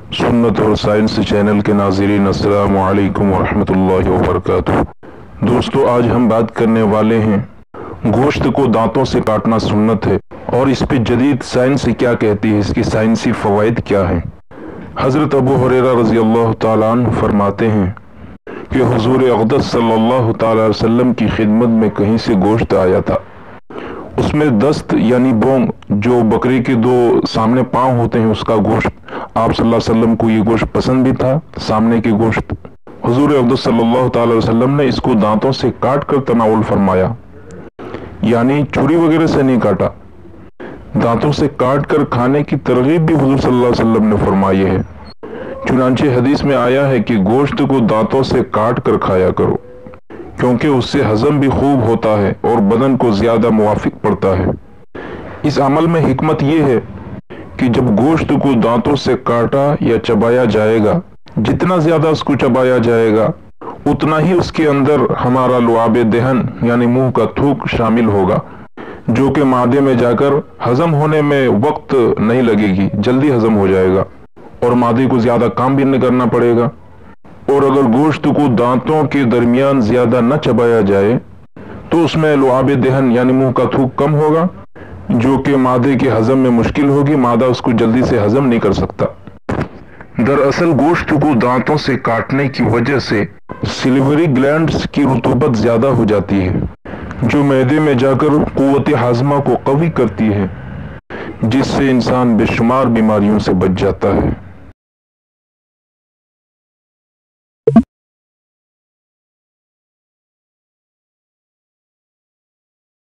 सुन्नत और science channel के नाज़रीन, अस्सलामु अलैकुम वरहमतुल्लाहि वबरकातुहू। दोस्तों, आज हम बात करने वाले हैं गोश्त को दांतों से काटना सुन्नत है और इस पे जदीद साइंस क्या कहती है, इसकी साइंसी फ़वाइद क्या हैं। हज़रत अबू हुरैरा रज़ी अल्लाह तआला अन्हु फरमाते हैं कि हुज़ूर अक़दस सल्लल्लाहु तआला अलैहि वसल्लम की खिदमत में कहीं से गोश्त आया था। उसमें दस्त यानी बोंग, जो बकरी के दो सामने पांव होते हैं, उसका गोश्त। आप सल्लल्लाहु अलैहि वसल्लम को ये गोश्त पसंद भी था, सामने के गोश्त। हुज़ूर अक़दस सल्लल्लाहु तआला अलैहि वसल्लम ने इसको दांतों से काट कर तनाउल फरमाया, यानी छुरी वगैरह से नहीं काटा, दांतों से काट कर खाने की तरगीब भी हुज़ूर सल्लल्लाहु अलैहि वसल्लम ने फरमाई है। चुनांचे हदीस में आया है कि गोश्त को दांतों से काट कर खाया करो, क्योंकि उससे हजम भी खूब होता है और बदन को ज्यादा मुवाफिक पड़ता है। इस अमल में हिकमत यह है कि जब गोश्त को दांतों से काटा या चबाया जाएगा, जितना ज्यादा उसको चबाया जाएगा उतना ही उसके अंदर हमारा लुआब दहन यानी मुंह का थूक शामिल होगा, जो कि मादे में जाकर हजम होने में वक्त नहीं लगेगी, जल्दी हजम हो जाएगा और मादे को ज्यादा काम भी नहीं करना पड़ेगा। और अगर गोश्त को दांतों के दरमियान ज्यादा न चबाया जाए तो उसमें लुआब दहन यानी मुंह का थूक कम होगा, जो कि मादे के हजम में मुश्किल होगी, मादा उसको जल्दी से हजम नहीं कर सकता। दरअसल गोश्त को दांतों से काटने की वजह से सिल्वरी ग्लैंड्स की रुतूबत ज्यादा हो जाती है, जो मैदे में जाकर कुव्वत हाजमा को कवी करती है, जिससे इंसान बेशुमार बीमारियों से बच जाता है।